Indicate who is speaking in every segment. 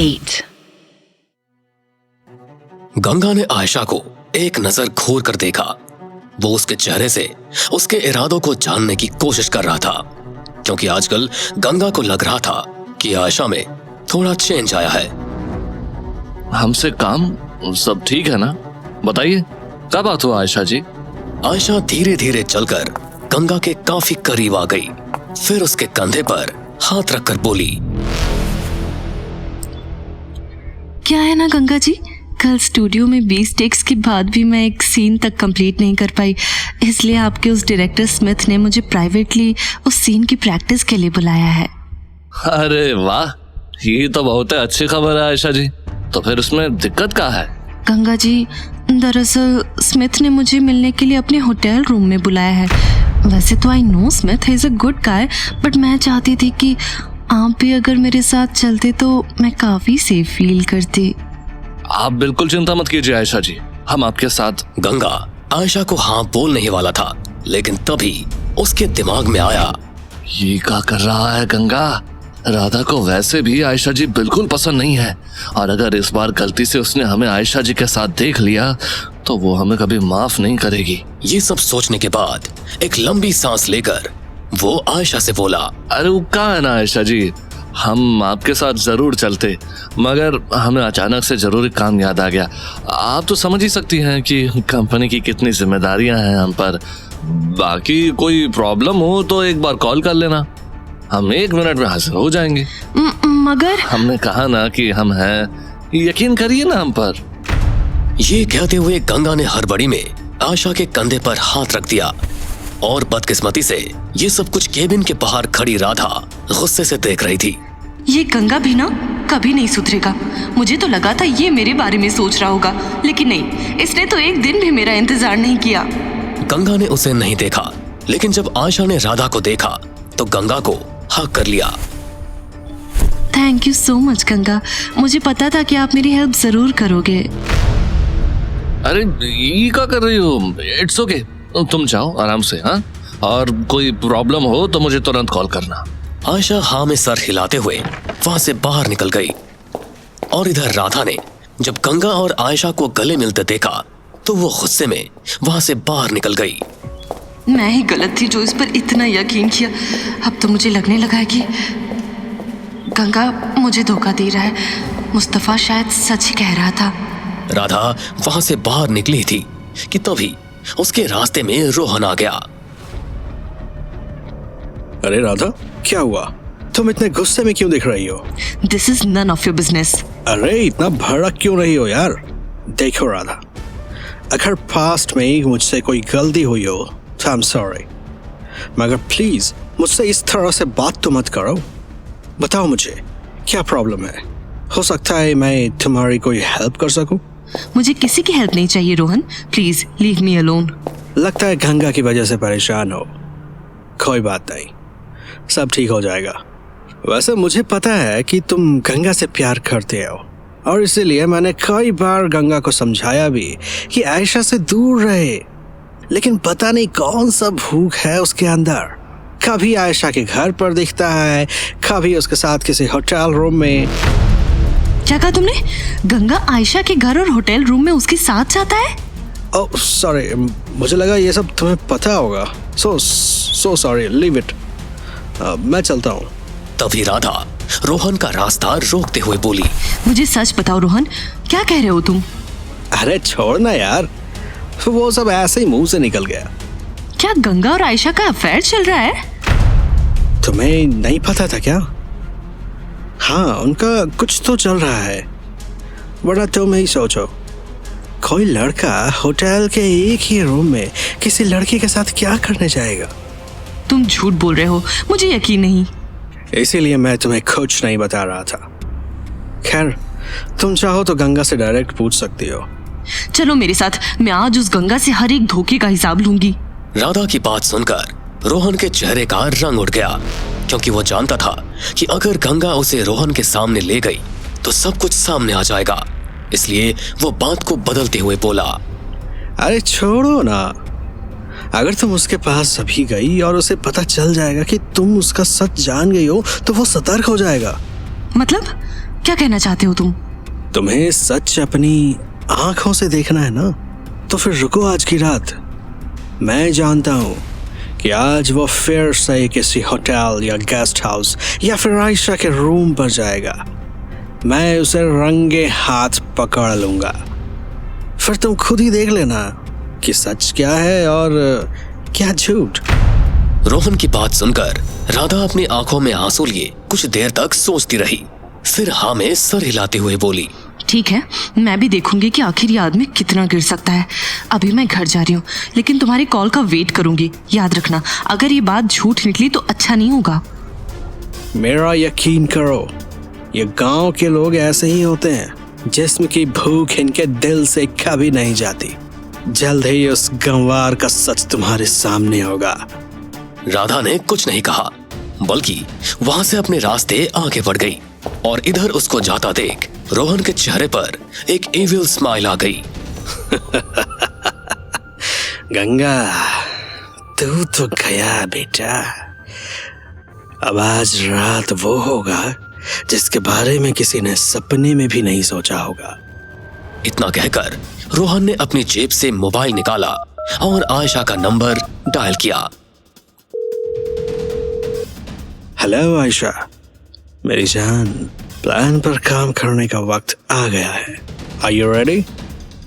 Speaker 1: 8.
Speaker 2: गंगा ने आयशा को एक नजर घूर कर देखा। वो उसके चेहरे से उसके इरादों को जानने की कोशिश कर रहा था, क्योंकि आजकल गंगा को लग रहा था कि आयशा में थोड़ा चेंज आया है।
Speaker 3: हमसे काम सब ठीक है ना? बताइए, क्या बात हुआ आयशा जी?
Speaker 2: आयशा धीरे धीरे चलकर गंगा के काफी करीब आ गई, फिर उसके कंधे पर हाथ रखकर बोली,
Speaker 1: क्या है ना गंगा जी, कल स्टूडियो में 20 टेक्स के बाद भी मैं एक सीन तक कंप्लीट नहीं कर पाई, इसलिए आपके उस डायरेक्टर स्मिथ ने मुझे प्राइवेटली उस सीन की प्रैक्टिस के लिए बुलाया है।
Speaker 3: अरे वाह, ये तो बहुत अच्छी खबर है आयशा जी। तो फिर उसमें दिक्कत क्या है?
Speaker 1: गंगा जी, दरअसल स्मिथ ने मुझे मिलने के लिए अपने होटल रूम में बुलाया है। वैसे तो I know Smith is a good guy, but मैं चाहती थी कि आप भी अगर मेरे साथ चलते तो मैं काफी सेफ फील करती।
Speaker 3: आप बिल्कुल चिंता मत कीजिए आयशा जी, हम आपके साथ।
Speaker 2: गंगा आयशा को हाँ बोलने ही वाला था, लेकिन तभी उसके दिमाग में आया,
Speaker 3: ये क्या कर रहा है गंगा? राधा को वैसे भी आयशा जी बिल्कुल पसंद नहीं है, और अगर इस बार गलती से उसने हमें आयशा जी के साथ देख लिया तो वो हमें कभी माफ नहीं करेगी।
Speaker 2: ये सब सोचने के बाद एक लंबी सांस लेकर वो आयशा से बोला,
Speaker 3: अरे वो क्या है ना आयशा जी, हम आपके साथ जरूर चलते, मगर हमें अचानक से जरूरी काम याद आ गया। आप तो समझ ही सकती हैं कि कंपनी की कितनी जिम्मेदारियां हैं हम पर। बाकी कोई प्रॉब्लम हो तो एक बार कॉल कर लेना, हम 1 मिनट में हाजिर हो जाएंगे।
Speaker 1: मगर
Speaker 3: हमने कहा ना कि हम हैं, यकीन करिए ना हम पर।
Speaker 2: ये कहते हुए गंगा ने हड़बड़ी में आयशा के कंधे पर हाथ रख दिया, और बदकिस्मती से ये सब कुछ केबिन के बाहर खड़ी राधा गुस्से से देख रही थी।
Speaker 1: ये गंगा भी ना कभी नहीं सुधरेगा। मुझे तो लगा था ये मेरे बारे में सोच रहा होगा, लेकिन नहीं, इसने तो एक दिन भी मेरा इंतजार नहीं किया।
Speaker 2: गंगा ने उसे नहीं देखा, लेकिन जब आयशा ने राधा को देखा तो गंगा को हक कर लिया।
Speaker 1: Thank you so much Ganga, मुझे पता था कि आप मेरी हेल्प जरूर करोगे।
Speaker 3: अरे ये क्या कर रही हो? इट्स ओके, तुम जाओ आराम से। हाँ, और कोई प्रॉब्लम हो तो मुझे तुरंत कॉल करना।
Speaker 2: आयशा हाँ में सर हिलाते हुए वहां से बाहर निकल गई, और इधर राधा ने जब गंगा और आयशा को गले मिलते देखा तो वो गुस्से में वहां से बाहर निकल गई।
Speaker 1: मैं ही गलत थी जो इस पर इतना यकीन किया। अब तो मुझे लगने लगा है कि गंगा मुझे धोखा दे रहा है। मुस्तफा शायद सच ही कह रहा था।
Speaker 2: राधा वहां से बाहर निकली थी कि तभी उसके रास्ते में रोहन आ गया।
Speaker 4: अरे राधा, क्या हुआ? तुम इतने गुस्से में क्यों दिख रही हो?
Speaker 1: This is none of your business.
Speaker 4: अरे इतना भड़क क्यों रही हो यार? देखो राधा, अगर पास्ट में मुझसे कोई गलती हुई हो तो आई एम सॉरी, मगर प्लीज मुझसे इस तरह से बात तो मत करो। बताओ मुझे क्या प्रॉब्लम है? हो सकता है मैं तुम्हारी कोई हेल्प कर सकूं।
Speaker 1: मुझे किसी की हेल्प नहीं चाहिए Rohan, please leave me alone.
Speaker 4: लगता है गंगा की वजह से परेशान हो। कोई बात नहीं, सब ठीक हो जाएगा। वैसे मुझे पता है कि तुम गंगा से प्यार करते हो, और इसीलिए मैंने कई बार गंगा को समझाया भी कि आयशा से दूर रहे, लेकिन पता नहीं कौन सा भूख है उसके अंदर। कभी आयशा के घर पर दिखता है, कभी उसके साथ किसी होटल रूम में।
Speaker 1: क्या कहा तुमने? गंगा आयशा के घर और होटल रूम में उसके साथ जाता है?
Speaker 4: ओह सॉरी, मुझे लगा ये सब तुम्हें पता होगा। So sorry, leave it. मैं चलता हूँ।
Speaker 2: तभी राधा रोहन का रास्ता रोकते हुए बोली,
Speaker 1: मुझे सच बताओ रोहन, क्या कह रहे हो तुम?
Speaker 4: अरे छोड़ ना यार, वो सब ऐसे ही मुंह से निकल गया।
Speaker 1: क्या गंगा और आयशा का अफेयर चल रहा है?
Speaker 4: तुम्हें नहीं पता था क्या? हाँ, उनका कुछ तो चल रहा है। बड़ा तुम ही सोचो, कोई लड़का होटल के एक ही रूम में किसी लड़की के साथ क्या करने जाएगा?
Speaker 1: तुम झूठ बोल रहे हो, मुझे यकीन नहीं।
Speaker 4: इसीलिए मैं तुम्हें कुछ नहीं बता रहा था। खैर, तुम चाहो तो गंगा से डायरेक्ट पूछ सकती हो।
Speaker 1: चलो मेरे साथ, मैं आज उस गंगा से हर एक धोखे का हिसाब लूंगी।
Speaker 2: राधा की बात सुनकर रोहन के चेहरे का रंग उड़ गया, क्योंकि वो जानता था कि अगर गंगा उसे रोहन के सामने ले गई तो सब कुछ सामने आ जाएगा। इसलिए वो बात को बदलते हुए बोला,
Speaker 4: अरे छोड़ो ना, अगर तुम उसके पास अभी गई और उसे पता चल जाएगा कि तुम उसका सच जान गई हो तो वो सतर्क हो जाएगा।
Speaker 1: मतलब क्या कहना चाहते हो तुम?
Speaker 4: तुम्हें सच अपनी आंखों से देखना है ना, तो फिर रुको आज की रात। मैं जानता हूं कि आज वो फिर से किसी होटल या गेस्ट हाउस या फिर आयशा के रूम पर जाएगा। मैं उसे रंगे हाथ पकड़ लूंगा। फिर तुम खुद ही देख लेना कि सच क्या है और क्या झूठ।
Speaker 2: रोहन की बात सुनकर राधा अपनी आंखों में आंसू लिए कुछ देर तक सोचती रही, फिर हाँ में सर हिलाते हुए बोली,
Speaker 1: ठीक है, मैं भी देखूंगी कि आखिर ये आदमी कितना गिर सकता है। अभी मैं घर जा रही हूँ, लेकिन तुम्हारी कॉल का वेट करूंगी। याद रखना, अगर ये बात झूठ निकली तो अच्छा नहीं होगा।
Speaker 4: मेरा यकीन करो, ये गांव के लोग ऐसे ही होते हैं, जिस्म की भूख इनके दिल से कभी नहीं जाती। जल्द ही उस गंवार का सच तुम्हारे सामने होगा।
Speaker 2: राधा ने कुछ नहीं कहा, बल्कि वहां से अपने रास्ते आगे बढ़ गई और इधर उसको जाता देख रोहन के चेहरे पर एक इविल स्माइल आ गई।
Speaker 4: गंगा, तू तो गया बेटा। अब आज रात वो होगा जिसके बारे में किसी ने सपने में भी नहीं सोचा होगा।
Speaker 2: इतना कहकर रोहन ने अपनी जेब से मोबाइल निकाला और आयशा का नंबर डायल किया।
Speaker 4: हेलो आयशा, मेरी जान, प्लान पर काम करने का वक्त आ गया है। Are you ready?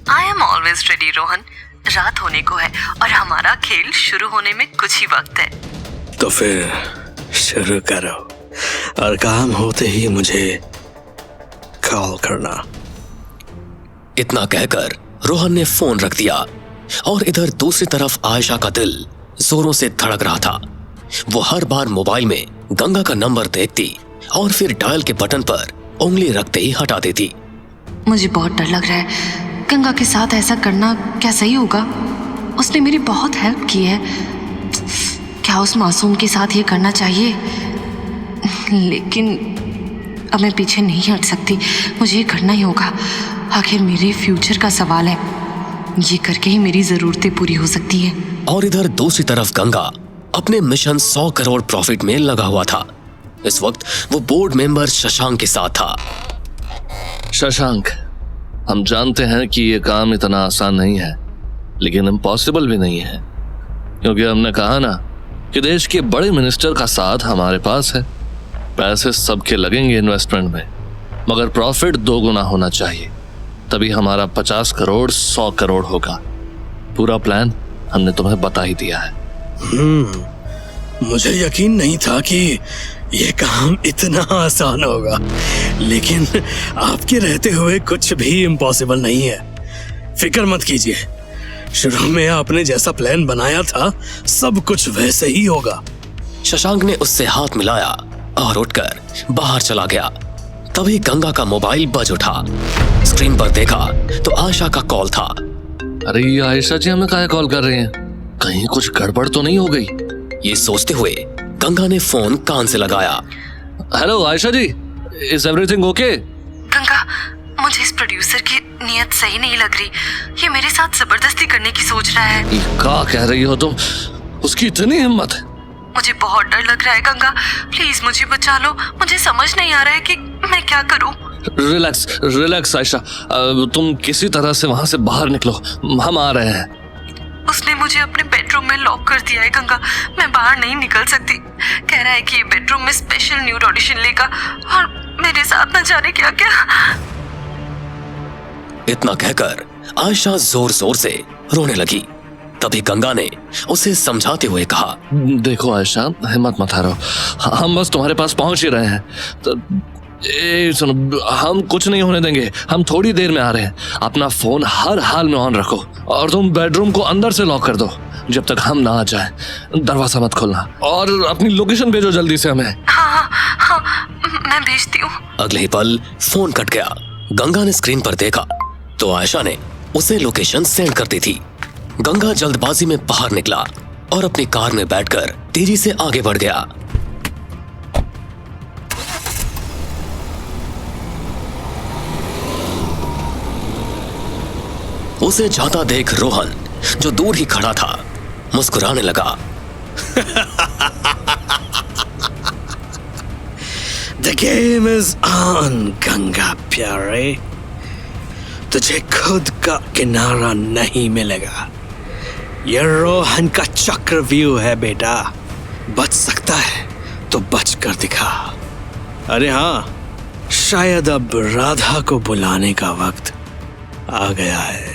Speaker 1: I am always ready Rohan. रात होने को है और हमारा खेल शुरू होने में कुछ ही वक्त है।
Speaker 4: तो फिर शुरू करो और काम होते ही मुझे कॉल करना।
Speaker 2: इतना कहकर रोहन ने फोन रख दिया और इधर दूसरी तरफ आयशा का दिल जोरों से धड़क रहा था। वो हर बार मोबाइल में गंगा का नंबर देखती और फिर डायल के बटन पर उंगली रखते ही हटा देती।
Speaker 1: मुझे बहुत डर लग रहा है। गंगा के साथ ऐसा करना क्या सही होगा? उसने मेरी बहुत हेल्प की है। क्या उस मासूम के साथ ये करना चाहिए? लेकिन अब मैं पीछे नहीं हट सकती, मुझे ये करना ही होगा। आखिर मेरे फ्यूचर का सवाल है, ये करके ही मेरी ज़रूरतें पूरी हो सकती हैं।
Speaker 2: और इधर दूसरी तरफ गंगा अपने मिशन 100 करोड़ प्रॉफिट में लगा हुआ था। इस वक्त वो बोर्ड मेंबर शशांक के साथ था।
Speaker 3: शशांक, हम जानते हैं कि ये काम इतना आसान नहीं है, लेकिन इम्पॉसिबल भी नहीं है, क्योंकि हमने कहा ना कि देश के बड़े मिनिस्टर का साथ हमारे पास है। पैसे सबके लगेंगे इन्वेस्टमेंट में, मगर प्रॉफिट 2 गुना होना चाहिए, तभी हमारा 50 करोड़ 100 करोड़ होगा। पूरा प्लान हमने तुम्हें बता ही दिया है।
Speaker 4: मुझे यकीन नहीं था कि ये काम इतना आसान होगा, लेकिन आपके रहते हुए कुछ भी इम्पॉसिबल नहीं है। फिक्र मत कीजिए, शुरू में आपने जैसा प्लान बनाया था सब कुछ वैसे ही होगा।
Speaker 2: शशांक ने उससे हाथ मिलाया और उठकर बाहर चला गया। तभी गंगा का मोबाइल बज उठा। स्क्रीन पर देखा तो आयशा का कॉल था।
Speaker 3: अरे ये आयशा जी हमें काहे कॉल कर रहे हैं? कहीं कुछ गड़बड़ तो नहीं हो गई?
Speaker 2: ये सोचते हुए गंगा ने फोन कान से लगाया।
Speaker 3: Hello Ayesha ji, is everything okay?
Speaker 1: Ganga, मुझे इस प्रोड्यूसर की नीयत सही नहीं लग रही। ये मेरे साथ जबरदस्ती करने की सोच रहा है।
Speaker 3: ये क्या कह रही हो तुम? उसकी इतनी हिम्मत है?
Speaker 1: मुझे बहुत डर लग रहा है गंगा, प्लीज मुझे बचा लो। मुझे समझ नहीं आ रहा है कि मैं क्या करूं।
Speaker 3: रिलैक्स रिलैक्स आयशा, तुम किसी तरह से वहां से बाहर निकलो, हम आ रहे हैं।
Speaker 1: उसने मुझे अपने बेडरूम में लॉक कर दिया है गंगा, मैं बाहर नहीं निकल सकती। कह रहा है कि ये बेडरूम में स्पेशल न्यूड ऑडिशन लेगा और मेरे साथ न जाने क्या क्या।
Speaker 2: इतना कहकर आयशा जोर जोर से रोने लगी। तभी गंगा ने उसे समझाते हुए कहा,
Speaker 3: देखो आयशा, हिम्मत मत हारो, हम बस तुम्हारे पास पहुंच ही रहे हैं। तो सुनो, हम कुछ नहीं होने देंगे, हम थोड़ी देर में आ रहे हैं। अपना फोन हर हाल में ऑन रखो और तुम बेडरूम को अंदर से लॉक कर दो जब तक हम ना आ जाए। दरवाजा मत खोलना और अपनी लोकेशन भेजो जल्दी से हमें।
Speaker 1: हाँ, मैं भेजती हूँ।
Speaker 2: अगले ही पल फोन कट गया। गंगा ने स्क्रीन पर देखा तो आयशा ने उसे लोकेशन सेंड कर दी थी। गंगा जल्दबाजी में बाहर निकला और अपनी कार में बैठकर तेजी से आगे बढ़ गया। उसे जाता देख रोहन, जो दूर ही खड़ा था, मुस्कुराने लगा।
Speaker 4: The game is on, Ganga प्यारे। तुझे खुद का किनारा नहीं मिलेगा। ये रोहन का चक्रव्यूह है बेटा। बच सकता है तो बच कर दिखा। अरे हाँ, शायद अब राधा को बुलाने का वक्त आ गया है।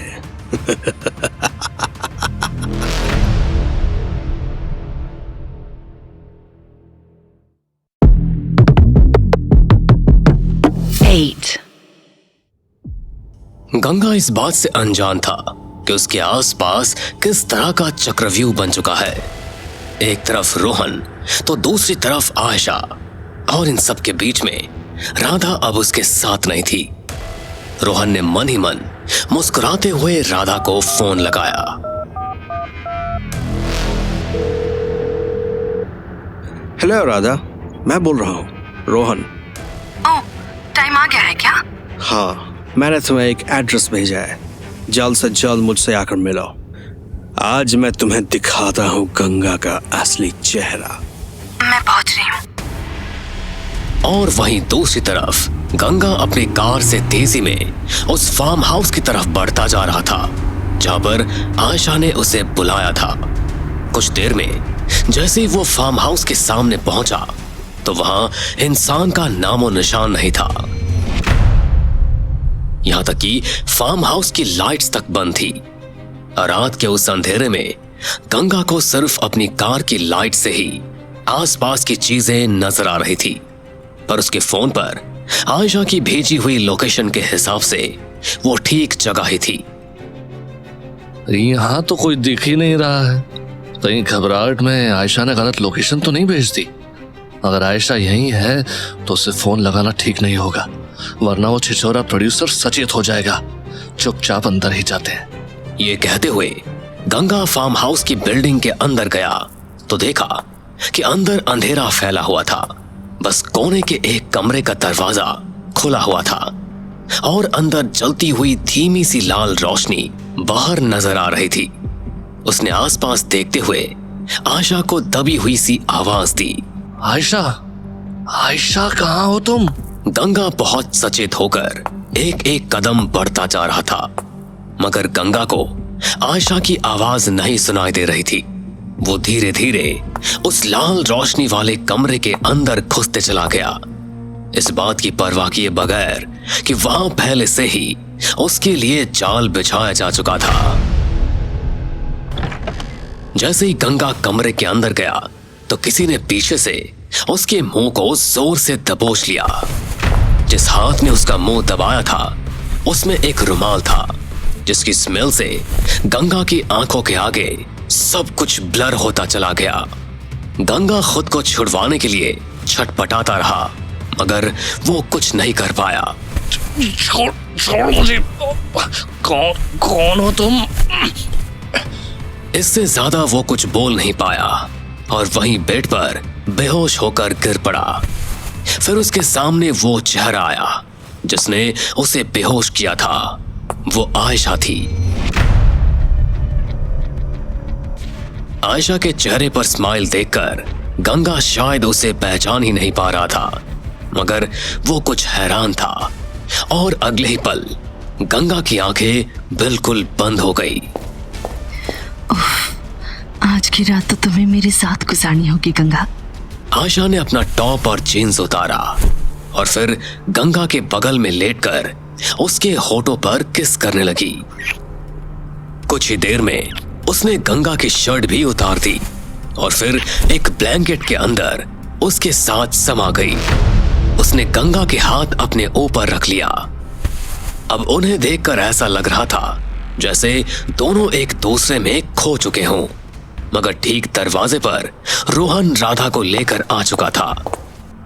Speaker 2: गंगा इस बात से अनजान था कि उसके आसपास किस तरह का चक्रव्यूह बन चुका है। एक तरफ रोहन तो दूसरी तरफ आयशा, और इन सब के बीच में राधा अब उसके साथ नहीं थी। रोहन ने मन ही मन मुस्कुराते हुए राधा को फोन लगाया।
Speaker 4: हेलो राधा, मैं बोल रहा हूँ रोहन।
Speaker 1: ओह, टाइम आ गया है क्या?
Speaker 4: हाँ, मैंने तुम्हें एक एड्रेस भेजा है। जल्द से जल्द मुझसे आकर मिलो। आज मैं तुम्हें दिखाता हूँ गंगा का असली चेहरा।
Speaker 1: मैं पहुंच रही हूँ।
Speaker 2: और वहीं दूसरी तरफ गंगा अपनी कार से तेजी में उस फार्म हाउस की तरफ बढ़ता जा रहा था जहां पर आयशा ने उसे बुलाया था। कुछ देर में जैसे ही वो फार्म हाउस के सामने पहुंचा तो वहां इंसान का नामो निशान नहीं था। यहां तक कि फार्म हाउस की लाइट्स तक बंद थी। रात के उस अंधेरे में गंगा को सिर्फ अपनी कार की लाइट से ही आसपास की चीजें नजर आ रही थी, पर उसके फोन पर आयशा की भेजी हुई लोकेशन के हिसाब से वो ठीक जगह ही थी।
Speaker 3: यहाँ तो कोई दिख ही नहीं रहा है। कहीं घबराहट में आयशा ने गलत लोकेशन तो नहीं भेज दी? अगर आयशा यहीं है तो उसे फोन लगाना ठीक नहीं होगा, वरना वो छिछोरा प्रोड्यूसर सचेत हो जाएगा। चुपचाप अंदर ही जाते हैं।
Speaker 2: ये कहते हुए गंगा फार्म हाउस की बिल्डिंग के अंदर गया तो देखा कि अंदर अंधेरा फैला हुआ था। बस कोने के एक कमरे का दरवाजा खुला हुआ था और अंदर जलती हुई धीमी सी लाल रोशनी बाहर नजर आ रही थी। उसने आसपास देखते हुए आयशा को दबी हुई सी आवाज दी।
Speaker 3: आयशा, आयशा कहाँ हो तुम?
Speaker 2: गंगा बहुत सचेत होकर एक एक कदम बढ़ता जा रहा था, मगर गंगा को आयशा की आवाज नहीं सुनाई दे रही थी। वो धीरे धीरे उस लाल रोशनी वाले कमरे के अंदर घुसते चला गया, इस बात की परवाह किए बगैर कि वहां पहले से ही उसके लिए जाल बिछाया जा चुका था। जैसे ही गंगा कमरे के अंदर गया तो किसी ने पीछे से उसके मुंह को जोर से दबोच लिया। जिस हाथ ने उसका मुंह दबाया था उसमें एक रुमाल था, जिसकी स्मेल से गंगा की आंखों के आगे सब कुछ ब्लर होता चला गया। गंगा खुद को छुड़वाने के लिए छटपटाता रहा, मगर वो कुछ नहीं कर पाया।
Speaker 3: छोड़ मुझे। कौन हो तुम?
Speaker 2: इससे ज्यादा वो कुछ बोल नहीं पाया और वहीं बेड पर बेहोश होकर गिर पड़ा। फिर उसके सामने वो चेहरा आया जिसने उसे बेहोश किया था। वो आयशा थी। आयशा के चेहरे पर स्माइल देखकर गंगा शायद उसे पहचान ही नहीं पा रहा था, मगर वो कुछ हैरान था और अगले ही पल गंगा की आंखें बिल्कुल बंद हो गई।
Speaker 1: आज की रात तो तुम्हें मेरे साथ गुजारनी होगी गंगा।
Speaker 2: आयशा ने अपना टॉप और जीन्स उतारा और फिर गंगा के बगल में लेटकर उसके होठों पर किस करने लगी। कुछ ही देर में उसने गंगा की शर्ट भी उतार दी और फिर एक ब्लैंकेट के अंदर उसके साथ समा गई। उसने गंगा के हाथ अपने ऊपर रख लिया। अब उन्हें देखकर ऐसा लग रहा था जैसे दोनों एक दूसरे में खो चुके हों, मगर ठीक दरवाजे पर रोहन राधा को लेकर आ चुका था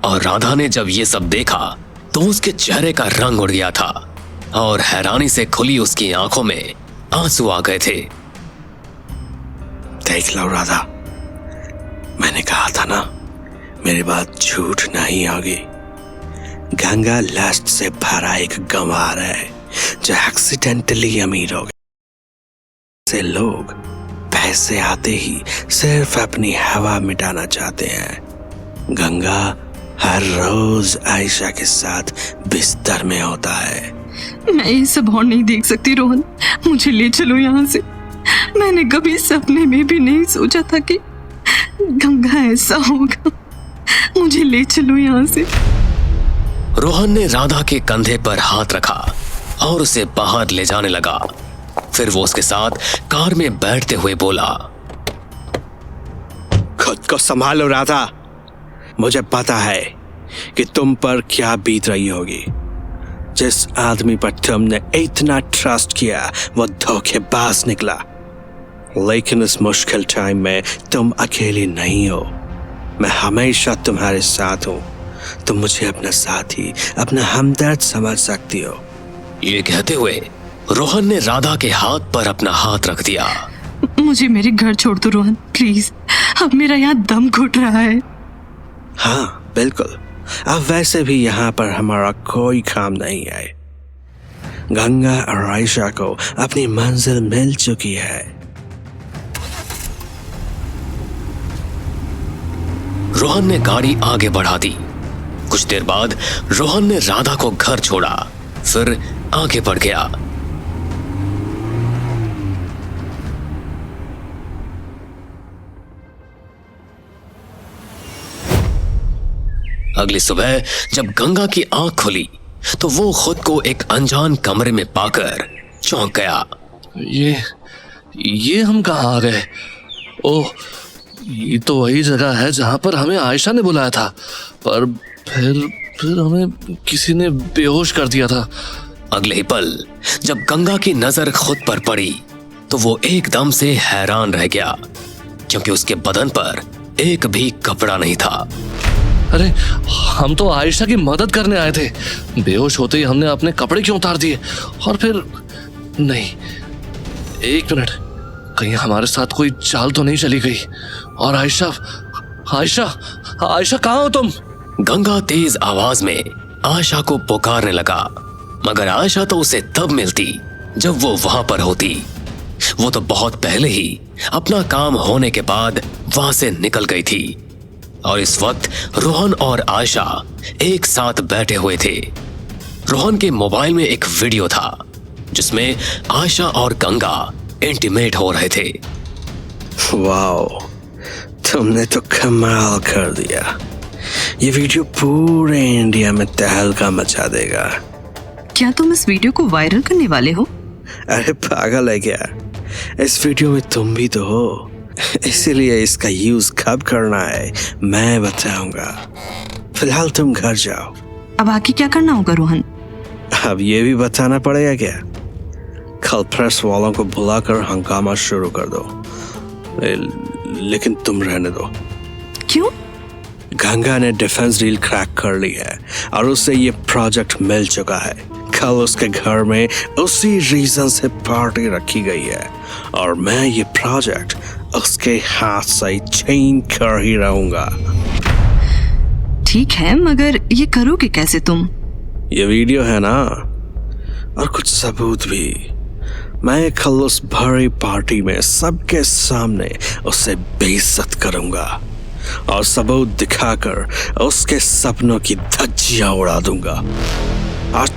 Speaker 2: और राधा ने जब ये सब देखा तो उसके चेहरे का रंग उड़ गया था और हैरानी से खुली उसकी आंखों में आंसू आ गए थे।
Speaker 4: देख लो राधा, मैंने कहा था ना, मेरी बात झूठ नहीं होगी। गंगा लस्ट से भरा एक गंवार है जो एक्सीडेंटली अमीर हो गए। से लोग पैसे आते ही सिर्फ अपनी हवा मिटाना चाहते हैं। गंगा हर रोज आयशा के साथ बिस्तर में होता है।
Speaker 1: मैं ये सब और नहीं देख सकती रोहन, मुझे ले चलो यहाँ से। मैंने कभी सपने में भी नहीं सोचा था कि गंगा ऐसा होगा। मुझे ले चलो यहाँ से।
Speaker 2: रोहन ने राधा के कंधे पर हाथ रखा और उसे बाहर ले जाने लगा। फिर वो उसके साथ कार में बैठते हुए बोला,
Speaker 4: खुद को संभालो राधा। मुझे पता है कि तुम पर क्या बीत रही होगी। जिस आदमी पर तुमने इतना ट्रस्ट किया वो धोखेबाज निकला। लेकिन इस मुश्किल टाइम में तुम अकेली नहीं हो। मैं हमेशा तुम्हारे साथ हूं। तुम मुझे अपना साथी, अपना हमदर्द समझ सकती हो।
Speaker 2: ये कहते हुए रोहन ने राधा के हाथ पर अपना हाथ रख दिया।
Speaker 1: मुझे मेरे घर छोड़ दो रोहन, प्लीज। अब मेरा यहाँ दम घुट रहा है।
Speaker 4: हाँ बिल्कुल, अब वैसे भी यहाँ पर हमारा कोई काम नहीं है। गंगा और आयशा को अपनी मंजिल मिल चुकी है।
Speaker 2: रोहन ने गाड़ी आगे बढ़ा दी। कुछ देर बाद रोहन ने राधा को घर छोड़ा, फिर आगे बढ़ गया। अगली सुबह जब गंगा की आंख खुली तो वो खुद को एक अनजान कमरे में पाकर चौंक गया।
Speaker 3: ये हम कहाँ आ गए? ओह, ये तो वही जगह है जहां पर हमें आयशा ने बुलाया था, पर फिर हमें किसी ने बेहोश कर दिया था।
Speaker 2: अगले ही पल जब गंगा की नजर खुद पर पड़ी तो वो एकदम से हैरान रह गया, क्योंकि उसके बदन पर एक भी कपड़ा नहीं था।
Speaker 3: अरे, हम तो आयशा की मदद करने आए थे। बेहोश होते ही हमने अपने कपड़े क्यों उतार दिए? और फिर नहीं, एक मिनट, कहीं हमारे साथ कोई चाल तो नहीं चली गई? और आयशा कहाँ हो तुम?
Speaker 2: गंगा तेज आवाज में आयशा को पुकारने लगा, मगर आयशा तो उसे तब मिलती जब वो वहां पर होती। वो तो बहुत पहले ही अपना काम होने के बाद वहां से निकल गई थी। और इस वक्त रोहन और आयशा एक साथ बैठे हुए थे। रोहन के मोबाइल में एक वीडियो था जिसमें आयशा और गंगा इंटीमेट हो रहे थे।
Speaker 4: वाओ, तुमने तो कमाल कर दिया। ये वीडियो पूरे इंडिया में तहलका मचा देगा।
Speaker 1: क्या तुम इस वीडियो को वायरल करने वाले हो?
Speaker 4: अरे पागल है क्या? इस वीडियो में तुम भी तो हो, इसीलिए इसका यूज कब करना है मैं बताऊंगा। फिलहाल तुम घर जाओ।
Speaker 1: अब आगे क्या करना होगा रोहन?
Speaker 4: अब ये भी बताना पड़ेगा क्या? कल प्रेस वालों को बुलाकर हंगामा शुरू कर दो। लेकिन तुम रहने दो।
Speaker 1: क्यों?
Speaker 4: गंगा ने डिफेंस डील क्रैक कर ली है और उसे ये प्रोजेक्ट मिल चुका है। कल उसके घर में उसी रीजन से पार्टी रखी गई है और मैं ये प्रोजेक्ट उसके हाथ से छीन कर ही रहूंगा।
Speaker 1: ठीक है, मगर ये करोगे कैसे तुम?
Speaker 4: ये वीडियो है ना, और कुछ सबूत भी। मैं कल उस भरी पार्टी में सबके सामने उसे बेइज्जत करूंगा और सबूत दिखाकर उसके सपनों की धज्जियां उड़ा दूंगा। और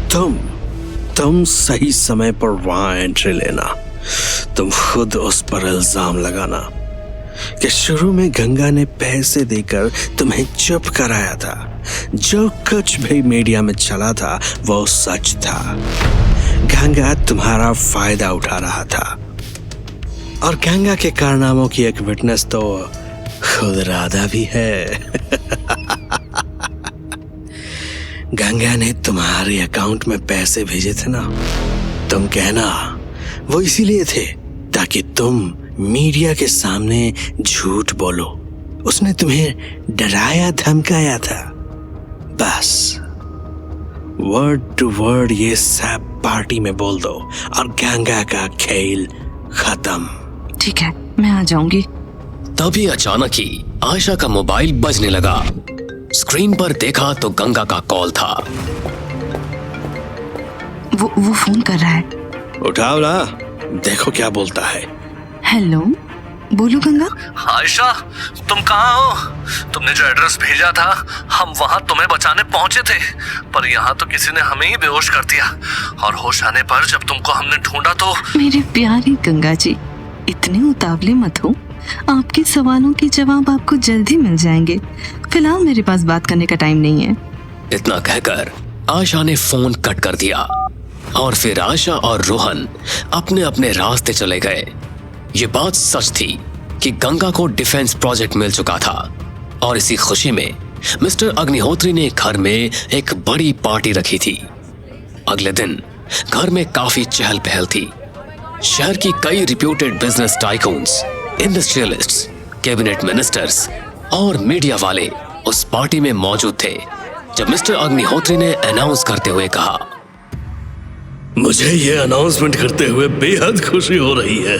Speaker 4: तुम सही समय पर वहां एंट्री लेना। तुम खुद उस पर इल्जाम लगाना कि शुरू में गंगा ने पैसे देकर तुम्हें चुप कराया था। जो कुछ भी मीडिया में चला था वो सच था। गंगा तुम्हारा फायदा उठा रहा था और गंगा के कारनामों की एक विटनेस तो खुद राधा भी है। गंगा ने तुम्हारे अकाउंट में पैसे भेजे थे ना, तुम कहना वो इसीलिए थे ताकि तुम मीडिया के सामने झूठ बोलो। उसने तुम्हें डराया धमकाया था। बस वर्ड टू वर्ड ये सब पार्टी में बोल दो और गंगा का खेल खत्म।
Speaker 1: ठीक है, मैं आ जाऊंगी।
Speaker 2: तभी अचानक ही आयशा का मोबाइल बजने लगा। स्क्रीन पर देखा तो गंगा का कॉल था।
Speaker 1: वो फोन कर रहा है।
Speaker 4: उठाओ ना, देखो क्या बोलता है।
Speaker 1: हेलो, बोलो गंगा।
Speaker 3: आयशा, तुम कहाँ हो? तुमने जो एड्रेस भेजा था, हम वहाँ तुम्हें बचाने पहुंचे थे, पर यहाँ तो किसी ने हमें ही बेहोश कर दिया। और होश आने पर जब तुमको हमने ढूंढा तो
Speaker 1: मेरे प्यारे गंगा जी, इतने उतावले मत हो। आपके सवालों के जवाब आपको जल्दी मिल जाएंगे। फिलहाल मेरे पास बात करने का टाइम नहीं है।
Speaker 2: इतना कहकर आयशा ने फोन कट कर दिया और फिर आयशा और रोहन अपने अपने रास्ते चले गए। ये बात सच थी कि गंगा को डिफेंस प्रोजेक्ट मिल चुका था और इसी खुशी में मिस्टर अग्निहोत्री ने घर में एक बड़ी पार्टी रखी थी। अगले दिन घर में काफी चहल पहल थी। शहर की कई reputed business tycoons, industrialists, cabinet ministers और मीडिया वाले उस पार्टी में मौजूद थे। जब मिस्टर अग्निहोत्री ने अनाउंस करते हुए कहा,
Speaker 5: मुझे ये अनाउंसमेंट करते हुए बेहद खुशी हो रही है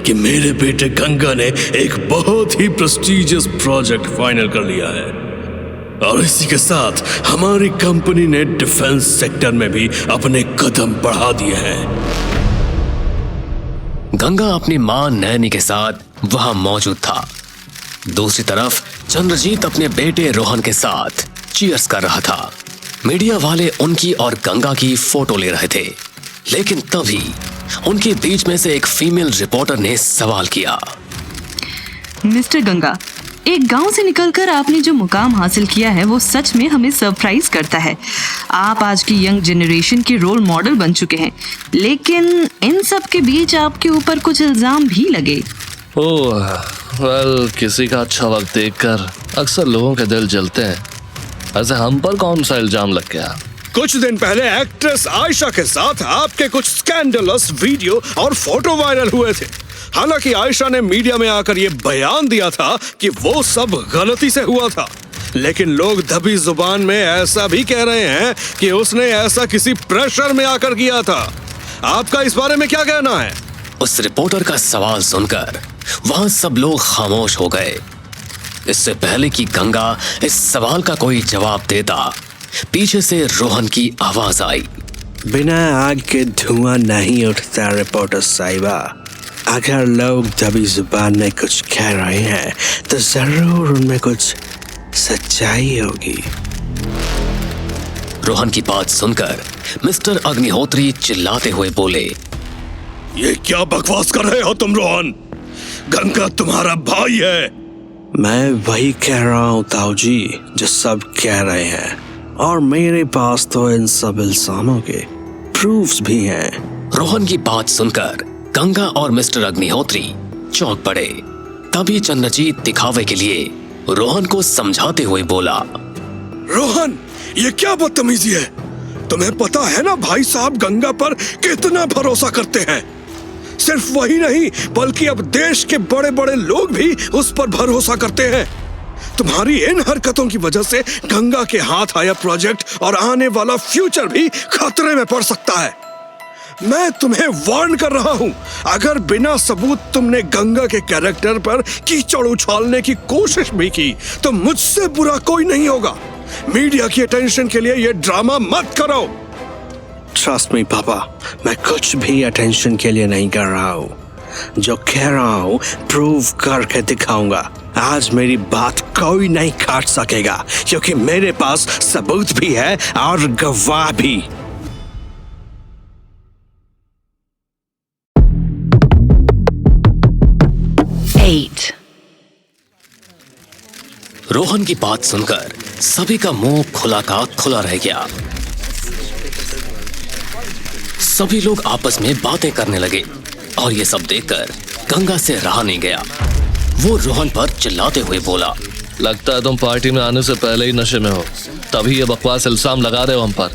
Speaker 5: कि मेरे बेटे गंगा ने एक बहुत ही प्रेस्टिजियस प्रोजेक्ट फाइनल कर लिया है और इसी के साथ हमारी कंपनी ने डिफेंस सेक्टर में भी अपने कदम बढ़ा दिए हैं।
Speaker 2: गंगा अपनी मां नैनी के साथ वहां मौजूद था। दूसरी तरफ चंद्रजीत अपने बेटे रोहन के साथ चीयर्स कर रहा था। मीडिया वाले उनकी और गंगा की फोटो ले रहे थे, लेकिन तभी उनके बीच में से एक फीमेल रिपोर्टर ने सवाल किया।
Speaker 1: मिस्टर गंगा, एक गांव से निकलकर आपने जो मुकाम हासिल किया है वो सच में हमें सरप्राइज करता है। आप आज की यंग जनरेशन के रोल मॉडल बन चुके हैं, लेकिन इन सब के बीच आपके ऊपर कुछ इल्जाम भी लगे।
Speaker 3: ओह वेल, किसी का अच्छा वक्त देखकर अक्सर लोगों के दिल जलते हैं। ऐसे हम पर कौन सा इल्जाम लग गया?
Speaker 4: कुछ दिन पहले एक्ट्रेस आयशा के साथ आपके कुछ स्कैंडलस वीडियो और फोटो वायरल हुए थे। हालांकि आयशा ने मीडिया में आकर ये बयान दिया था कि वो सब गलती से हुआ था, लेकिन लोग दबी जुबान में ऐसा भी कह रहे हैं कि उसने ऐसा किसी प्रेशर में आकर किया था। आपका इस बारे में क्या कहना है?
Speaker 2: उस रिपोर्टर का सवाल सुनकर वहां सब लोग खामोश हो गए। इससे पहले कि गंगा इस सवाल का कोई जवाब देता, पीछे से रोहन की आवाज आई।
Speaker 4: बिना आग के धुआं नहीं उठता रिपोर्टर साहिबा। अगर लोग दबी जुबान में कुछ कह रहे हैं तो जरूर उनमें कुछ सच्चाई होगी।
Speaker 2: रोहन की बात सुनकर मिस्टर अग्निहोत्री चिल्लाते हुए बोले,
Speaker 5: ये क्या बकवास कर रहे हो तुम रोहन? गंगा तुम्हारा भाई है।
Speaker 4: मैं वही कह रहा हूँ ताऊ जी जो सब कह रहे हैं, और मेरे पास तो इन सब इल्जामों के प्रूफ्स भी हैं।
Speaker 2: रोहन की बात सुनकर गंगा और मिस्टर अग्निहोत्री चौंक पड़े। तभी चंद्रजीत दिखावे के लिए रोहन को समझाते हुए बोला,
Speaker 5: रोहन, ये क्या बदतमीजी है? तुम्हें पता है ना भाई साहब गंगा पर कितना भरोसा करते हैं। सिर्फ वही नहीं बल्कि अब देश के बड़े बड़े लोग भी उस पर भरोसा करते हैं। तुम्हारी इन हरकतों की वजह से गंगा के हाथ आया प्रोजेक्ट और आने वाला फ्यूचर भी खतरे में पड़ सकता है। मैं तुम्हें वार्न कर रहा हूं, अगर बिना सबूत तुमने गंगा के कैरेक्टर पर कीचड़ उछालने की कोशिश भी की तो मुझसे बुरा कोई नहीं होगा। मीडिया की अटेंशन के लिए ये ड्रामा मत करो।
Speaker 4: ट्रस्ट मी पापा, मैं कुछ भी अटेंशन के लिए नहीं कर रहा हूँ। जो कह रहा हूँ प्रूव करके दिखाऊंगा। आज मेरी बात कोई नहीं काट सकेगा क्योंकि मेरे पास सबूत भी है और गवाह भी।
Speaker 2: रोहन की बात सुनकर सभी का मुंह खुला का खुला रह गया। सभी लोग आपस में बातें करने लगे और ये सब देखकर गंगा से रहा नहीं गया। वो रोहन पर चिल्लाते हुए बोला,
Speaker 3: लगता है तुम पार्टी में आने से पहले ही नशे में हो, तभी ये बकवास इल्जाम लगा रहे हो हम पर।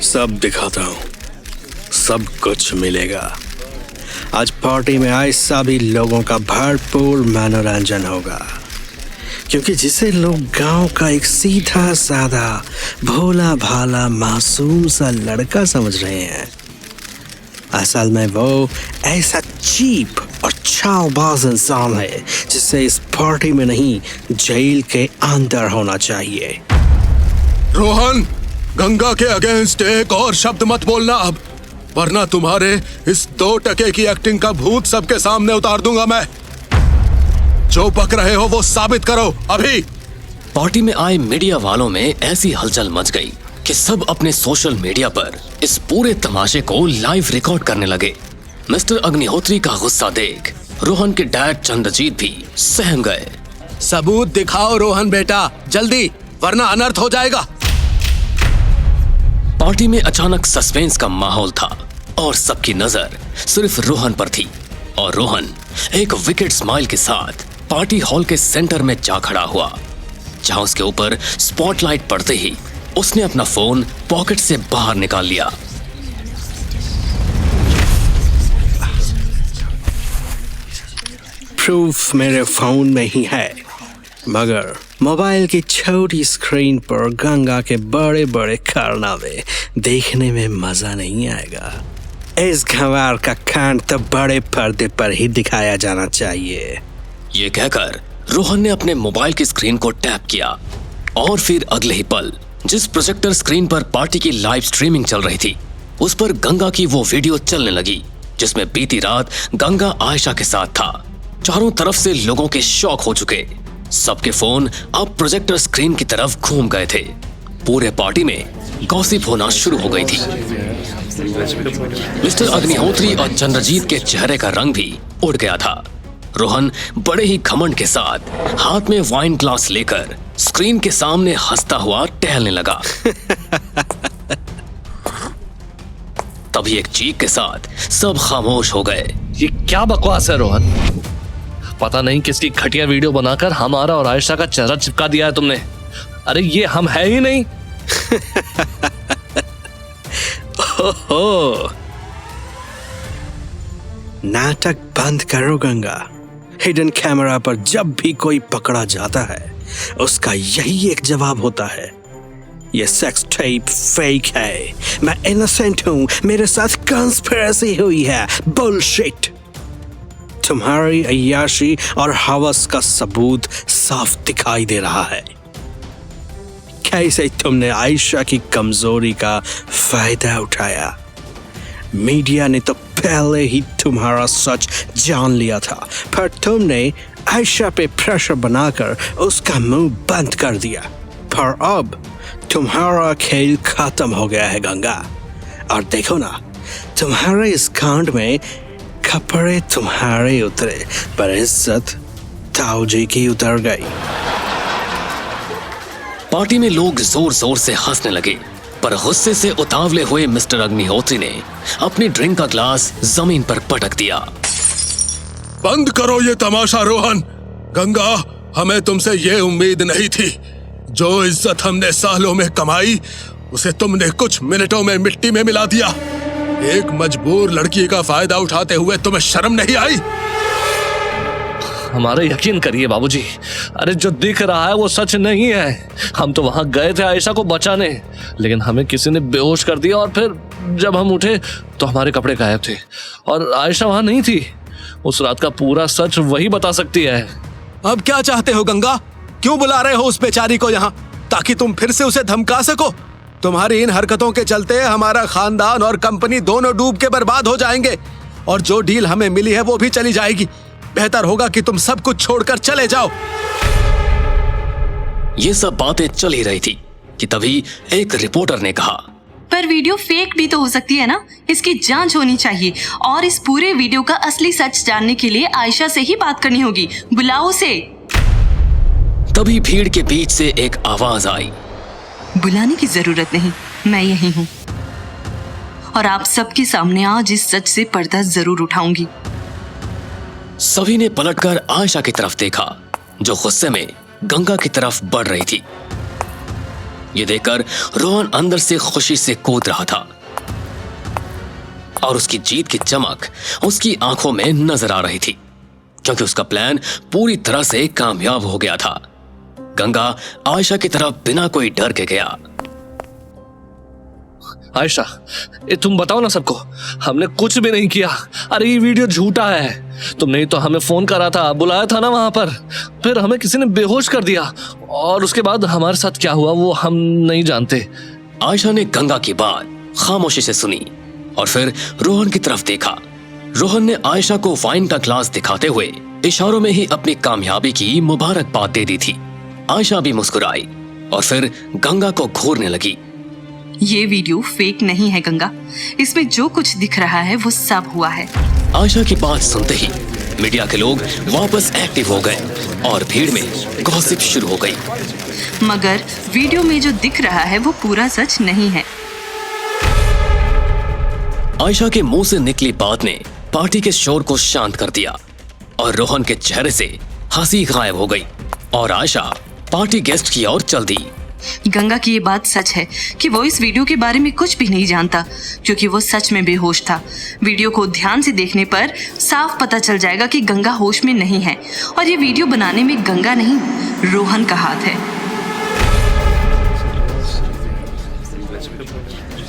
Speaker 4: सब दिखाता हूँ, सब कुछ मिलेगा। आज पार्टी में आए सभी लोगों का भरपूर मनोरंजन होगा, क्योंकि जिसे लोग गांव का एक सीधा साधा भोला भाला मासूम सा लड़का समझ रहे हैं, असल में वो ऐसा चीप और चालबाज इंसान है जिसे इस पार्टी में नहीं जेल के अंदर होना चाहिए।
Speaker 5: रोहन, गंगा के अगेंस्ट एक और शब्द मत बोलना। अब वरना तुम्हारे इस 2 टके की एक्टिंग का भूत सबके सामने उतार दूंगा मैं। जो बक रहे हो वो साबित करो अभी।
Speaker 2: पार्टी में आए मीडिया वालों में ऐसी हलचल मच गई कि सब अपने सोशल मीडिया पर इस पूरे तमाशे को लाइव रिकॉर्ड करने लगे। मिस्टर अग्निहोत्री का गुस्सा देख रोहन के डैड चंद्रजीत भी सहम गए।
Speaker 4: सबूत दिखाओ रोहन बेटा, जल्दी, वरना अनर्थ हो जाएगा।
Speaker 2: पार्टी में अचानक सस्पेंस का माहौल था और सबकी नजर सिर्फ रोहन पर थी और रोहन एक विकेट स्माइल के साथ पार्टी हॉल के सेंटर में जा खड़ा हुआ, जहां उसके ऊपर स्पॉटलाइट पड़ते ही उसने अपना फोन पॉकेट से बाहर निकाल लिया।
Speaker 4: प्रूफ मेरे फोन में ही है, मगर मोबाइल की छोटी स्क्रीन पर गंगा के बड़े बड़े कारनामे देखने में मजा नहीं आएगा। इस गंवार का कांड तो बड़े पर्दे पर ही दिखाया जाना चाहिए।
Speaker 2: ये कहकर रोहन ने अपने मोबाइल की स्क्रीन को टैप किया और फिर अगले ही पल जिस प्रोजेक्टर स्क्रीन पर पार्टी की लाइव स्ट्रीमिंग चल रही थी उस पर गंगा की वो वीडियो चलने लगी जिसमें बीती रात गंगा आयशा के साथ था। चारों तरफ से लोगों के शॉक हो चुके, सबके फोन अब प्रोजेक्टर स्क्रीन की तरफ घूम गए थे। पूरे पार्टी में गॉसिप होना शुरू हो गई थी। मिस्टर अग्निहोत्री और चंद्रजीत के चेहरे का रंग भी उड़ गया था। रोहन बड़े ही घमंड के साथ हाथ में वाइन ग्लास लेकर स्क्रीन के सामने हंसता हुआ टहलने लगा। तभी एक चीख के साथ सब खामोश हो गए।
Speaker 3: ये क्या बकवास है रोहन? पता नहीं किसकी घटिया वीडियो बनाकर हमारा और आयशा का चेहरा चिपका दिया है तुमने। अरे ये हम है ही नहीं।
Speaker 4: ओहो, नाटक बंद करो गंगा। हिडन कैमरा पर जब भी कोई पकड़ा जाता है उसका यही एक जवाब होता है, ये सेक्स टेप फेक है, मैं इनोसेंट हूं, मेरे साथ कंस्पिरेसी हुई है। बुलशिट। तुम्हारी अय्याशी और हवस का सबूत साफ दिखाई दे रहा है। कैसे तुमने आयशा की कमजोरी का फायदा उठाया? मीडिया ने तो पहले ही तुम्हारा सच जान लिया था, पर तुमने आयशा पे प्रेशर बनाकर उसका मुंह बंद कर दिया। पर अब तुम्हारा खेल खत्म हो गया है गंगा। और देखो ना, तुम्हारे इस कांड में कपड़े तुम्हारे उतरे पर इज्जत ताऊजी की उतर गई।
Speaker 2: पार्टी में लोग जोर जोर से हंसने लगे, पर गुस्से से उतावले हुए मिस्टर अग्निहोत्री ने अपनी ड्रिंक का ग्लास जमीन पर पटक दिया।
Speaker 5: बंद करो ये तमाशा रोहन। गंगा, हमें तुमसे ये उम्मीद नहीं थी। जो इज्जत हमने सालों में कमाई उसे तुमने कुछ मिनटों में मिट्टी में मिला दिया। एक मजबूर लड़की का फायदा उठाते हुए तुम्हें शर्म नहीं आई?
Speaker 3: हमारा यकीन करिए बाबूजी, अरे जो दिख रहा है वो सच नहीं है। हम तो वहां गए थे आयशा को बचाने, लेकिन हमें किसी ने बेहोश कर दिया और फिर जब हम उठे तो हमारे कपड़े गायब थे और आयशा वहां नहीं थी। उस रात का पूरा सच वही बता सकती है।
Speaker 4: अब क्या चाहते हो गंगा? क्यों बुला रहे हो उस बेचारी को यहाँ, ताकि तुम फिर से उसे धमका सको? तुम्हारी इन हरकतों के चलते हमारा खानदान और कंपनी दोनों डूब के बर्बाद हो जाएंगे और जो डील हमें मिली है वो भी चली जाएगी। बेहतर होगा कि तुम सब कुछ छोड़कर चले जाओ।
Speaker 2: ये सब बातें चल ही रही थी कि तभी एक रिपोर्टर ने कहा,
Speaker 1: पर वीडियो फेक भी तो हो सकती है ना, इसकी जांच होनी चाहिए और इस पूरे वीडियो का असली सच जानने के लिए आयशा से ही बात करनी होगी, बुलाओ उसे।
Speaker 2: तभी भीड़ के बीच से एक आवाज आई,
Speaker 1: बुलाने की जरूरत नहीं, मैं यही हूँ और आप सबके सामने आज इस सच से पर्दा जरूर उठाऊंगी।
Speaker 2: सभी ने पलटकर आयशा की तरफ देखा जो गुस्से में गंगा की तरफ बढ़ रही थी। ये देखकर रोहन अंदर से खुशी से कूद रहा था और उसकी जीत की चमक उसकी आंखों में नजर आ रही थी, क्योंकि उसका प्लान पूरी तरह से कामयाब हो गया था। गंगा आयशा की तरफ बिना कोई डर के गया।
Speaker 3: आयशा, ये तुम बताओ ना सबको, हमने कुछ भी नहीं किया। अरे ये वीडियो झूठा है। तुमने ही तो हमें फोन करा था, बुलाया था ना वहां पर, फिर हमें किसी ने बेहोश कर दिया और उसके बाद हमारे साथ क्या हुआ वो हम नहीं जानते।
Speaker 2: आयशा ने गंगा की बात खामोशी से सुनी और फिर रोहन की तरफ देखा। रोहन ने आयशा को वाइन का ग्लास दिखाते हुए इशारों में ही अपनी कामयाबी की मुबारकबाद दे दी थी। आयशा भी मुस्कुराई और फिर गंगा को घूरने लगी।
Speaker 1: ये वीडियो फेक नहीं है गंगा, इसमें जो कुछ दिख रहा है वो सब हुआ है।
Speaker 2: आयशा की बात सुनते ही मीडिया के लोग वापस एक्टिव हो गए और भीड़ में गॉसिप शुरू हो गई।
Speaker 1: मगर वीडियो में जो दिख रहा है वो पूरा सच नहीं है।
Speaker 2: आयशा के मुंह से निकली बात ने पार्टी के शोर को शांत कर दिया और रोहन के चेहरे से हंसी गायब हो गई और आयशा पार्टी गेस्ट की ओर चल दी।
Speaker 1: गंगा की ये बात सच है कि वो इस वीडियो के बारे में कुछ भी नहीं जानता, क्योंकि वो सच में बेहोश था। वीडियो को ध्यान से देखने पर साफ पता चल जाएगा कि गंगा होश में नहीं है और ये वीडियो बनाने में गंगा नहीं, रोहन का हाथ है।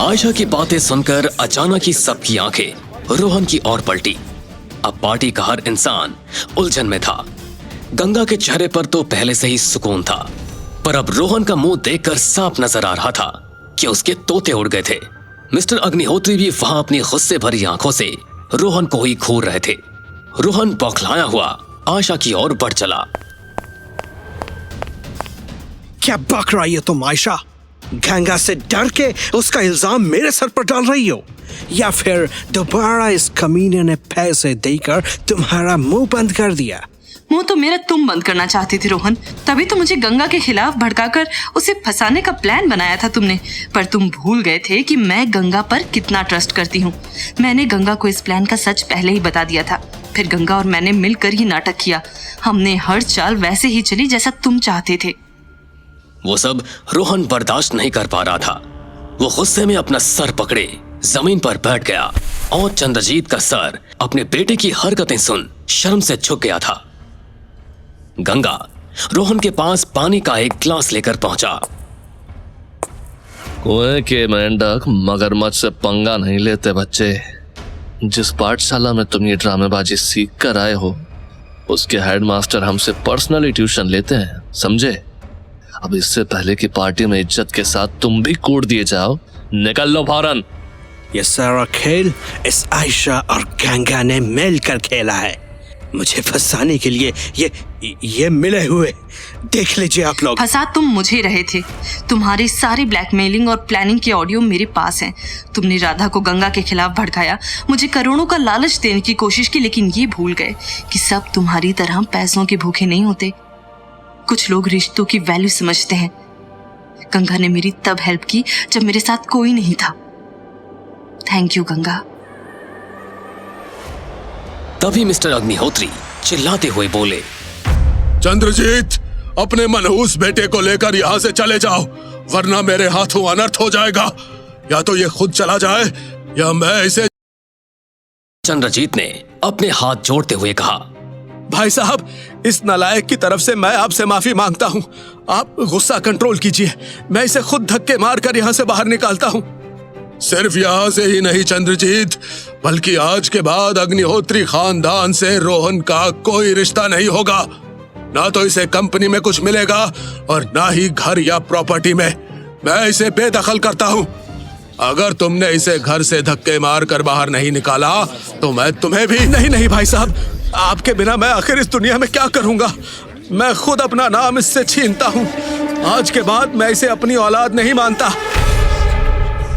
Speaker 2: आयशा की बातें सुनकर अचानक ही सबकी आंखें रोहन की ओर पलटी। अब पार्टी का हर इंसान उलझन में था। गंगा के चेहरे पर तो पहले से ही सुकून था, पर अब रोहन का मुंह देखकर साफ नजर आ रहा था कि उसके तोते उड़ गए थे। मिस्टर अग्निहोत्री भी वहां अपनी गुस्से भरी आंखों से रोहन को ही घूर रहे थे। रोहन बौखलाया हुआ आयशा की ओर बढ़ चला।
Speaker 4: क्या बक रही हो तुम आयशा? गंगा से डर के उसका इल्जाम मेरे सर पर डाल रही हो, या फिर दोबारा इस कमीने ने पैसे देकर तुम्हारा मुंह बंद कर दिया?
Speaker 1: मुंह तो मेरा तुम बंद करना चाहती थी रोहन, तभी तो मुझे गंगा के खिलाफ भड़काकर उसे फंसाने का प्लान बनाया था तुमने। पर तुम भूल गए थे कि मैं गंगा पर कितना ट्रस्ट करती हूँ। मैंने गंगा को इस प्लान का सच पहले ही बता दिया था। फिर गंगा और मैंने मिलकर ही नाटक किया। हमने हर चाल वैसे ही चली जैसा तुम चाहते थे।
Speaker 2: वो सब रोहन बर्दाश्त नहीं कर पा रहा था। वो गुस्से में अपना सर पकड़े जमीन पर बैठ गया और चंद्रजीत का सर अपने बेटे की हरकतें सुन शर्म से झुक गया था। गंगा रोहन के पास पानी का एक ग्लास लेकर पहुंचा।
Speaker 3: कुएं के मेंढक मगरमच्छ से पंगा नहीं लेते बच्चे। जिस पाठशाला में तुम ये ड्रामेबाजी सीख कर आए हो, उसके हेडमास्टर हमसे पर्सनली ट्यूशन लेते हैं, समझे? अब इससे पहले कि पार्टी में इज्जत के साथ तुम भी कूट दिए जाओ, निकल लो फौरन।
Speaker 4: ये सारा खेल इस आयशा और गंगा ने मिलकर खेला है, मुझे फंसाने के लिए। ये मिले हुए, देख लीजिए आप लोग।
Speaker 1: फंसा तुम मुझे रहे थे। तुम्हारी सारी ब्लैकमेलिंग और प्लानिंग के ऑडियो मेरे पास हैं। तुमने राधा को गंगा के खिलाफ भड़काया, मुझे करोड़ों का लालच देने की कोशिश की, लेकिन ये भूल गए कि सब तुम्हारी तरह पैसों के भूखे नहीं होते। कुछ लोग रिश्तों की वैल्यू समझते हैं। गंगा ने मेरी तब हेल्प की जब मेरे साथ कोई नहीं था। Thank you Ganga.
Speaker 2: तभी मिस्टर अग्निहोत्री चिल्लाते हुए बोले,
Speaker 5: चंद्रजीत, अपने मनहूस बेटे को लेकर यहाँ से चले जाओ, वरना मेरे हाथों अनर्थ हो जाएगा। या तो ये खुद चला जाए या मैं इसे।
Speaker 2: चंद्रजीत ने अपने हाथ जोड़ते हुए कहा,
Speaker 5: भाई साहब, इस नालायक की तरफ से मैं आपसे माफी मांगता हूँ। आप गुस्सा कंट्रोल कीजिए, मैं इसे खुद धक्के मारकर यहाँ से बाहर निकालता हूँ। सिर्फ यहाँ से ही नहीं चंद्रजीत, बल्कि आज के बाद अग्निहोत्री खानदान से रोहन का कोई रिश्ता नहीं होगा। ना तो इसे कंपनी में कुछ मिलेगा और ना ही घर या प्रॉपर्टी में। मैं इसे बेदखल करता हूँ। अगर तुमने इसे घर से धक्के मार कर बाहर नहीं निकाला तो मैं तुम्हें भी। नहीं भाई साहब, आपके बिना मैं आखिर इस दुनिया में क्या करूंगा? मैं खुद अपना नाम इससे छीनता हूँ। आज के बाद मैं इसे अपनी औलाद नहीं मानता।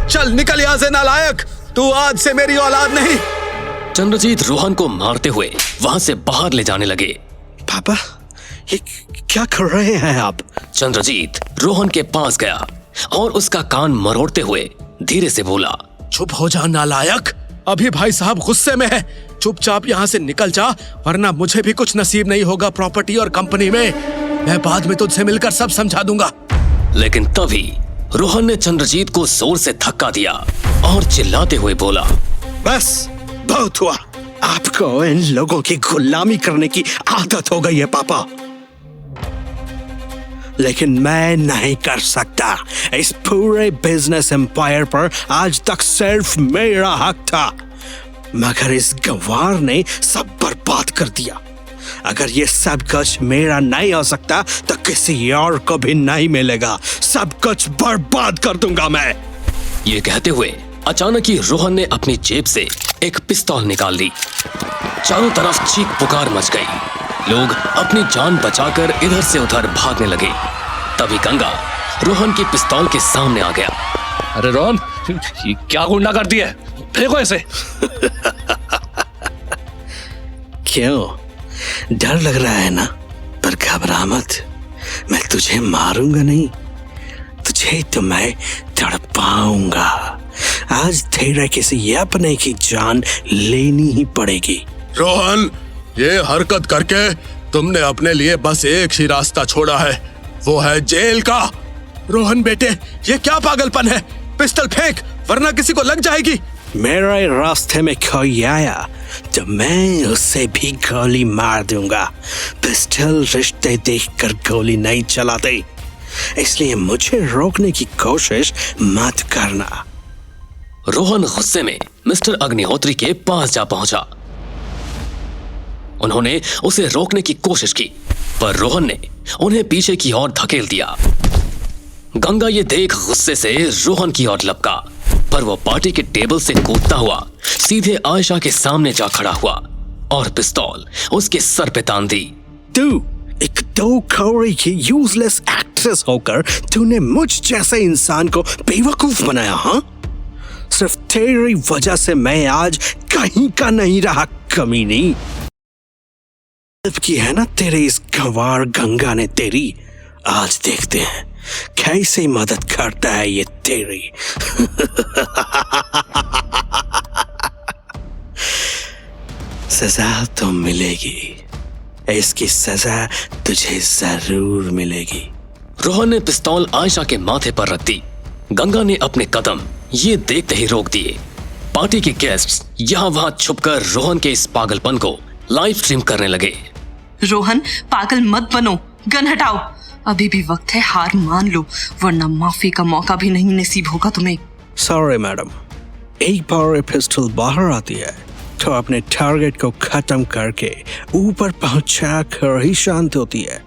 Speaker 5: चल निकल यहाँ से नालायक, तू आज से मेरी औलाद नहीं।
Speaker 2: चंद्रजीत रोहन को मारते हुए वहां से बाहर ले जाने लगे।
Speaker 4: पापा, ये क्या कर रहे हैं आप?
Speaker 2: चंद्रजीत रोहन के पास गया और उसका कान मरोड़ते हुए धीरे से बोला,
Speaker 5: चुप हो जा नालायक, अभी भाई साहब गुस्से में है। चुपचाप यहाँ से निकल जा, वरना मुझे भी कुछ नसीब नहीं होगा प्रॉपर्टी और कंपनी में। मैं बाद में तुझसे मिलकर सब समझा दूंगा।
Speaker 2: लेकिन तभी रोहन ने चंद्रजीत को जोर से धक्का दिया और चिल्लाते हुए बोला,
Speaker 4: बस बहुत हुआ, आपको इन लोगों की गुलामी करने की आदत हो गई है पापा। लेकिन मैं नहीं कर सकता। इस पूरे बिजनेस एम्पायर पर आज तक सिर्फ मेरा हक था, मगर इस गंवार ने सब बर्बाद कर दिया। अगर ये सब कुछ मेरा नहीं हो सकता तो किसी और को भी नहीं मिलेगा। सब कुछ बर्बाद कर दूंगा मैं।
Speaker 2: ये कहते हुए अचानक ही रोहन ने अपनी जेब से एक पिस्तौल निकाल ली। चारों तरफ चीख पुकार मच गई। लोग अपनी जान बचाकर इधर से उधर भागने लगे। तभी गंगा रोहन की पिस्तौल के सामने आ गया।
Speaker 3: अरे रोहन, ये क्या गुंडा करती है? फेंको इसे।
Speaker 4: क्यों, डर लग रहा है ना? पर घबरा मत, मैं तुझे मारूंगा नहीं, तुझे तो मैं तड़पाऊंगा। आज तेरा किसी अपने की जान लेनी ही पड़ेगी।
Speaker 5: रोहन, ये हरकत करके तुमने अपने लिए बस एक ही रास्ता छोड़ा है, वो है जेल का। रोहन बेटे, ये क्या पागलपन है? पिस्टल फेंक, वरना किसी को लग जाएगी।
Speaker 4: मेरे रास्ते में कोई आया तो मैं उसे भी गोली मार दूंगा। पिस्टल रिश्ते देखकर गोली नहीं चलाते, इसलिए मुझे रोकने की कोशिश मत करना।
Speaker 2: रोहन गुस्से में मिस्टर अग्निहोत्री के पास जा पहुंचा। उन्होंने उसे रोकने की कोशिश की, पर रोहन ने उन्हें पीछे की ओर धकेल दिया। गंगा ये देख गुस्से से रोहन की ओर लपका, पर वो पार्टी के टेबल से कूदता हुआ सीधे आयशा के सामने जा खड़ा हुआ और पिस्तौल उसके सर पे तान दी।
Speaker 4: तू एक दो कौड़ी की यूजलेस एक्ट्रेस होकर तूने मुझ जैसे इंसान को बेवकूफ बनाया, हाँ? सिर्फ तेरी वजह से मैं आज कहीं का नहीं रहा, कमीनी। की है ना तेरे इस गंवार गंगा ने तेरी। आज देखते हैं कैसे मदद करता है ये तेरी। सजा तो मिलेगी, इसकी सजा तुझे जरूर मिलेगी।
Speaker 2: रोहन ने पिस्तौल आयशा के माथे पर रख दी। गंगा ने अपने कदम ये देखते ही रोक दिए। पार्टी के गेस्ट्स यहाँ वहां छुपकर रोहन के इस पागलपन को लाइव स्ट्रीम करने लगे।
Speaker 1: रोहन, पागल मत बनो, गन हटाओ। अभी भी वक्त है, हार मान लो, वरना माफी का मौका भी नहीं नसीब होगा तुम्हें।
Speaker 4: सॉरी मैडम, एक बार पिस्टल बाहर आती है तो अपने टारगेट को खत्म करके ऊपर पहुंचा कर ही शांत होती है।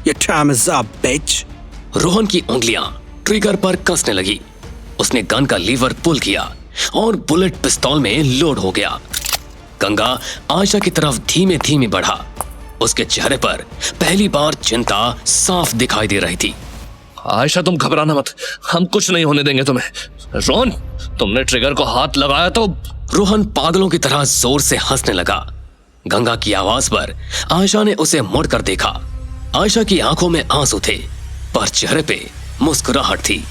Speaker 4: ये टाइम इज अप, बिच।
Speaker 2: रोहन की उंगलियां ट्रिगर पर कसने लगी। उसने गन का लीवर पुल किया और बुलेट पिस्तौल में लोड हो गया। गंगा आयशा की तरफ धीमे धीमे बढ़ा। उसके चेहरे पर पहली बार चिंता साफ दिखाई दे रही थी।
Speaker 3: आयशा, तुम घबराना मत, हम कुछ नहीं होने देंगे तुम्हें। रोहन, तुमने ट्रिगर को हाथ लगाया तो।
Speaker 2: रोहन पागलों की तरह जोर से हंसने लगा। गंगा की आवाज पर आयशा ने उसे मुड़कर देखा। आयशा की आंखों में आंसू थे, पर चेहरे पे मुस्कुराहट थी।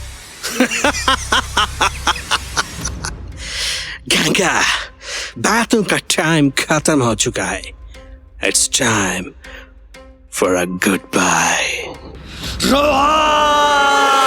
Speaker 4: गंगा, बातों का टाइम खत्म हो चुका है। It's time for a goodbye.
Speaker 3: Rohan!